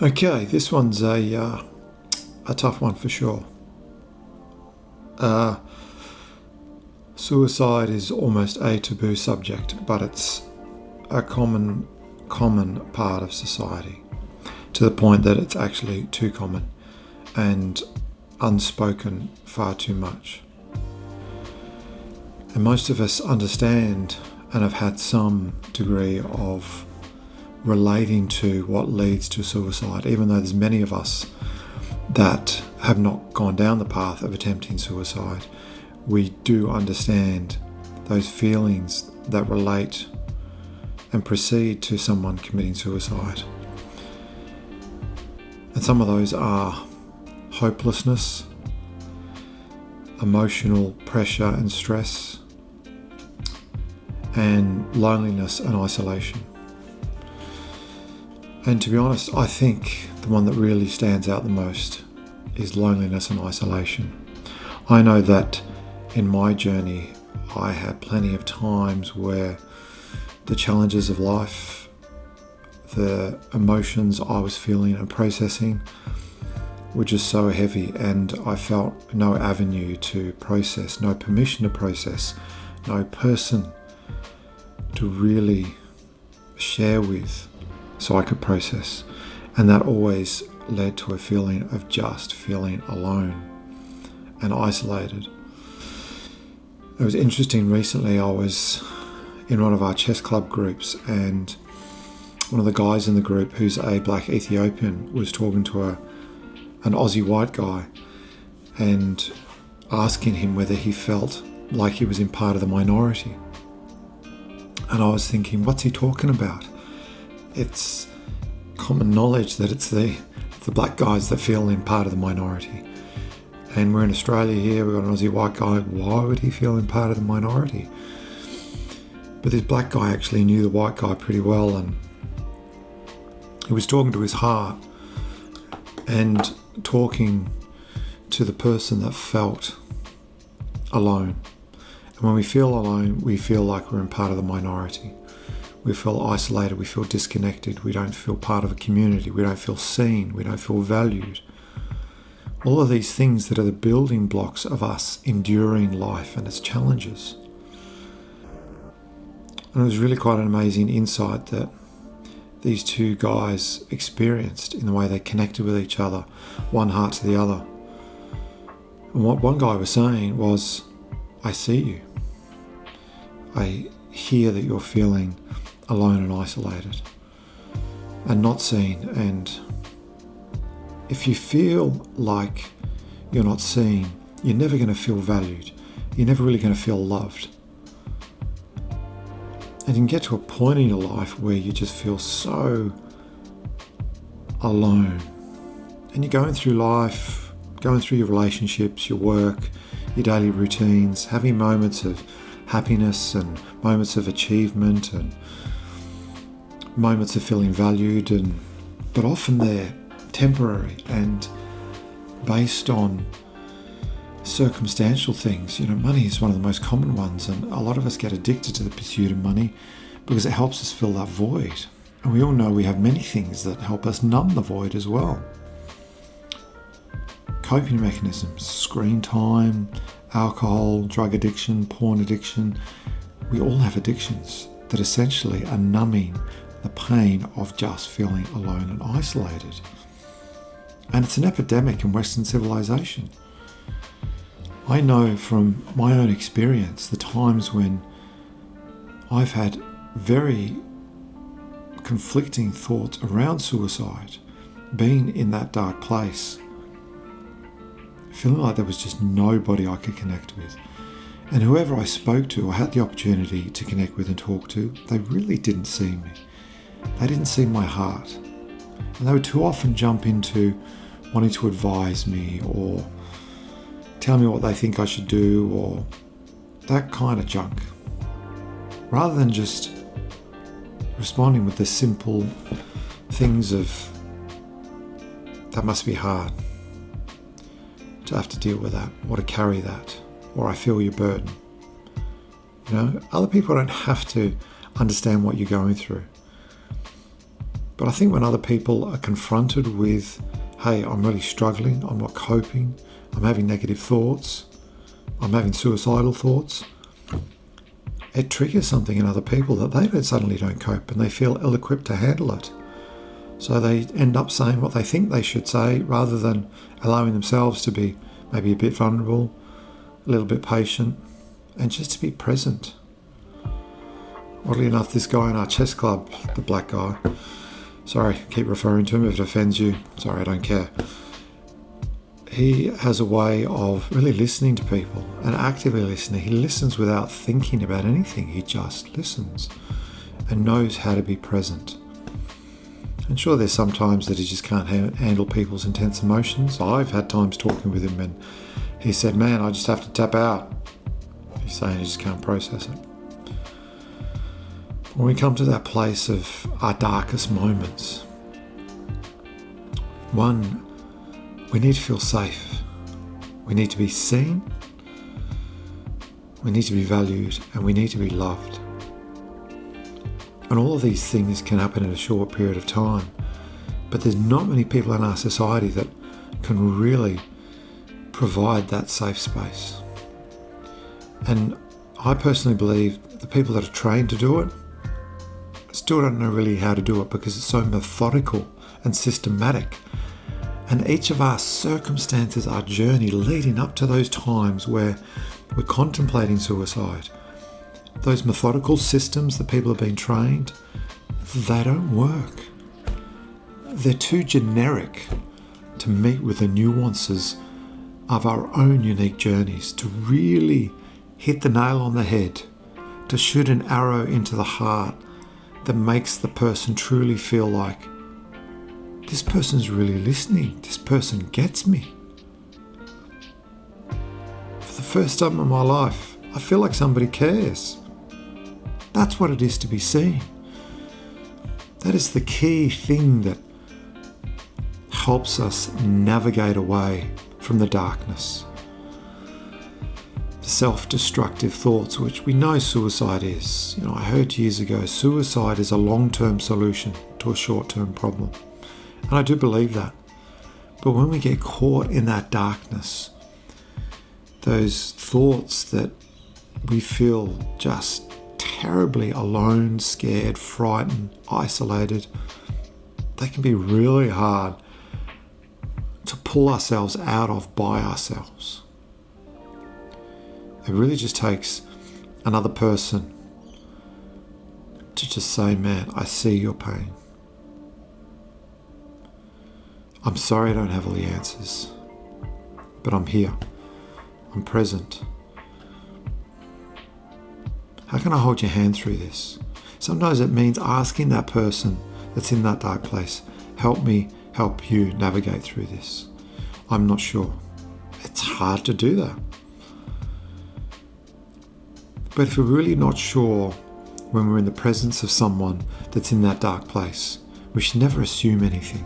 Okay, this one's a tough one for sure. Suicide is almost a taboo subject, but it's a common part of society, to the point that it's actually too common and unspoken far too much. And most of us understand and have had some degree of relating to what leads to suicide, even though there's many of us that have not gone down the path of attempting suicide. We do understand those feelings that relate and precede to someone committing suicide. And some of those are hopelessness, emotional pressure and stress, and loneliness and isolation. And to be honest, I think the one that really stands out the most is loneliness and isolation. I know that in my journey, I had plenty of times where the challenges of life, the emotions I was feeling and processing were just so heavy, and I felt no avenue to process, no permission to process, no person to really share with so I could process. And that always led to a feeling of just feeling alone and isolated. It was interesting, recently I was in one of our chess club groups, and one of the guys in the group, who's a black Ethiopian, was talking to an Aussie white guy and asking him whether he felt like he was in part of the minority. And I was thinking, what's he talking about? It's common knowledge that it's the black guys that feel in part of the minority. And we're in Australia here, we've got an Aussie white guy. Why would he feel in part of the minority? But this black guy actually knew the white guy pretty well, and he was talking to his heart and talking to the person that felt alone. And when we feel alone, we feel like we're in part of the minority. We feel isolated, we feel disconnected, we don't feel part of a community, we don't feel seen, we don't feel valued. All of these things that are the building blocks of us enduring life and its challenges. And it was really quite an amazing insight that these two guys experienced in the way they connected with each other, one heart to the other. And what one guy was saying was, I see you. I hear that you're feeling alone and isolated and not seen. And if you feel like you're not seen, you're never going to feel valued. You're never really going to feel loved. And you can get to a point in your life where you just feel so alone. And you're going through life, going through your relationships, your work, your daily routines, having moments of happiness and moments of achievement and moments of feeling valued, but often they're temporary and based on circumstantial things. Money is one of the most common ones, and a lot of us get addicted to the pursuit of money because it helps us fill that void. And we all know we have many things that help us numb the void as well. Coping mechanisms, screen time, alcohol, drug addiction, porn addiction. We all have addictions that essentially are numbing the pain of just feeling alone and isolated. And it's an epidemic in Western civilization. I know from my own experience the times when I've had very conflicting thoughts around suicide, being in that dark place, feeling like there was just nobody I could connect with. And whoever I spoke to or had the opportunity to connect with and talk to, they really didn't see me. They didn't see my heart. And they would too often jump into wanting to advise me or tell me what they think I should do or that kind of junk, rather than just responding with the simple things of, that must be hard to have to deal with that, or to carry that, or I feel your burden. Other people don't have to understand what you're going through. But I think when other people are confronted with, hey, I'm really struggling, I'm not coping, I'm having negative thoughts, I'm having suicidal thoughts, it triggers something in other people that they suddenly don't cope and they feel ill-equipped to handle it. So they end up saying what they think they should say rather than allowing themselves to be maybe a bit vulnerable, a little bit patient, and just to be present. Oddly enough, this guy in our chess club, the black guy, sorry, keep referring to him if it offends you, sorry, I don't care. He has a way of really listening to people and actively listening. He listens without thinking about anything. He just listens and knows how to be present. And sure, there's some times that he just can't handle people's intense emotions. I've had times talking with him and he said, man, I just have to tap out. He's saying he just can't process it. When we come to that place of our darkest moments, one, we need to feel safe. We need to be seen. We need to be valued, and we need to be loved. And all of these things can happen in a short period of time. But there's not many people in our society that can really provide that safe space. And I personally believe the people that are trained to do it still don't know really how to do it because it's so methodical and systematic. And each of our circumstances, our journey leading up to those times where we're contemplating suicide, those methodical systems that people have been trained, they don't work. They're too generic to meet with the nuances of our own unique journeys, to really hit the nail on the head, to shoot an arrow into the heart that makes the person truly feel like, this person's really listening, this person gets me. For the first time in my life, I feel like somebody cares. That's what it is to be seen. That is the key thing that helps us navigate away from the darkness. The self-destructive thoughts, which we know suicide is. I heard years ago, suicide is a long-term solution to a short-term problem. And I do believe that. But when we get caught in that darkness, those thoughts that we feel just terribly alone, scared, frightened, isolated, they can be really hard to pull ourselves out of by ourselves. It really just takes another person to just say, man, I see your pain. I'm sorry I don't have all the answers, but I'm here. I'm present. How can I hold your hand through this? Sometimes it means asking that person that's in that dark place, help me help you navigate through this. I'm not sure. It's hard to do that. But if we're really not sure when we're in the presence of someone that's in that dark place, we should never assume anything.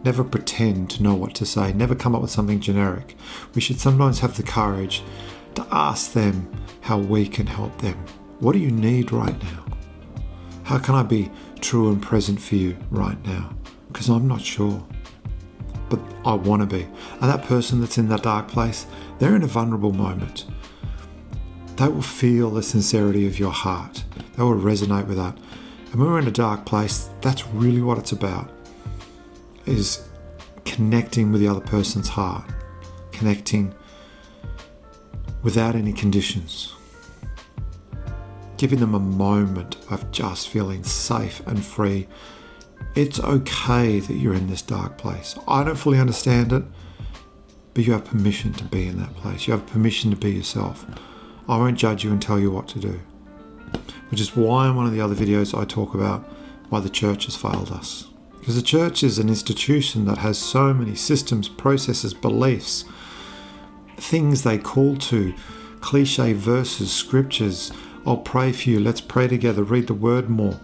Never pretend to know what to say. Never come up with something generic. We should sometimes have the courage to ask them how we can help them. What do you need right now? How can I be true and present for you right now? Because I'm not sure. But I want to be. And that person that's in that dark place, they're in a vulnerable moment. They will feel the sincerity of your heart. They will resonate with that. And when we're in a dark place, that's really what it's about. Is connecting with the other person's heart, connecting without any conditions, giving them a moment of just feeling safe and free. It's okay that you're in this dark place. I don't fully understand it, but you have permission to be in that place. You have permission to be yourself. I won't judge you and tell you what to do, which is why in one of the other videos I talk about why the church has failed us. Because the church is an institution that has so many systems, processes, beliefs, things they call to, cliche verses, scriptures. I'll pray for you, let's pray together, read the word more.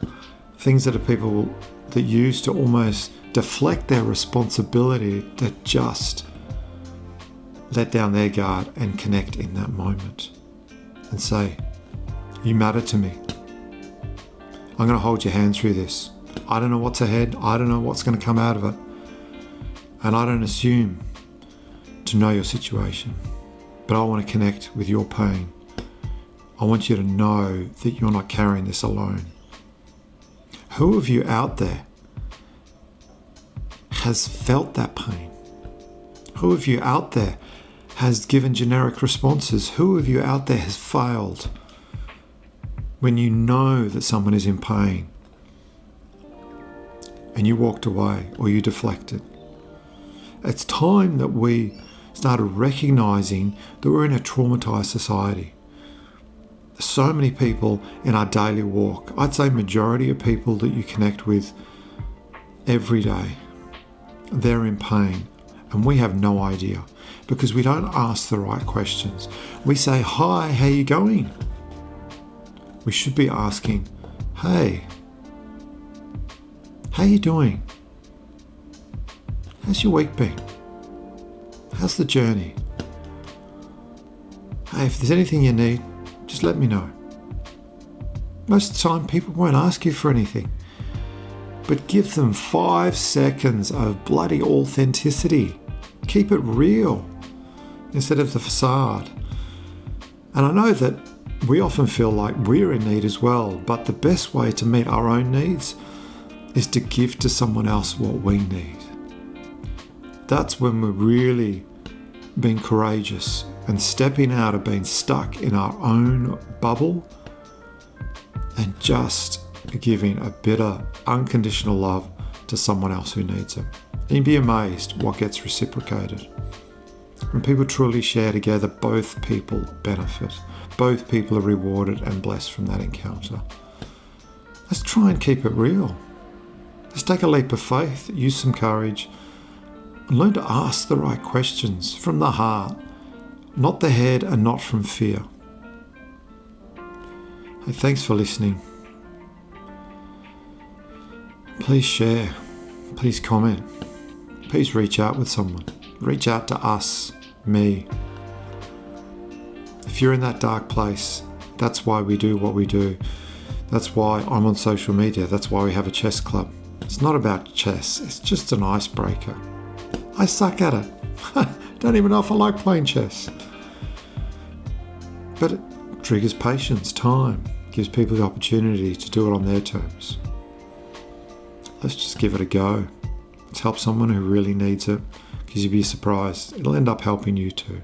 Things that are people that use to almost deflect their responsibility to just let down their guard and connect in that moment and say, you matter to me. I'm going to hold your hand through this. I don't know what's ahead. I don't know what's going to come out of it. And I don't assume to know your situation. But I want to connect with your pain. I want you to know that you're not carrying this alone. Who of you out there has felt that pain? Who of you out there has given generic responses? Who of you out there has failed when you know that someone is in pain and you walked away or you deflected? It's time that we started recognizing that we're in a traumatized society. So many people in our daily walk, I'd say majority of people that you connect with every day, they're in pain, and we have no idea because we don't ask the right questions. We say, "Hi, how you going?" We should be asking, "Hey, how you doing? How's your week been? How's the journey? Hey, if there's anything you need, just let me know." Most of the time, people won't ask you for anything, but give them 5 seconds of bloody authenticity. Keep it real instead of the facade. And I know that we often feel like we're in need as well, but the best way to meet our own needs is to give to someone else what we need. That's when we're really being courageous and stepping out of being stuck in our own bubble and just giving a bit of unconditional love to someone else who needs it. And you'd be amazed what gets reciprocated. When people truly share together, both people benefit. Both people are rewarded and blessed from that encounter. Let's try and keep it real. Let's take a leap of faith, use some courage, and learn to ask the right questions from the heart, not the head and not from fear. Hey, thanks for listening. Please share, please comment, please reach out with someone. Reach out to us, me. If you're in that dark place, that's why we do what we do. That's why I'm on social media. That's why we have a chess club. It's not about chess, it's just an icebreaker. I suck at it. Don't even know if I like playing chess. But it triggers patience, time, gives people the opportunity to do it on their terms. Let's just give it a go. Let's help someone who really needs it, because you'd be surprised. It'll end up helping you too.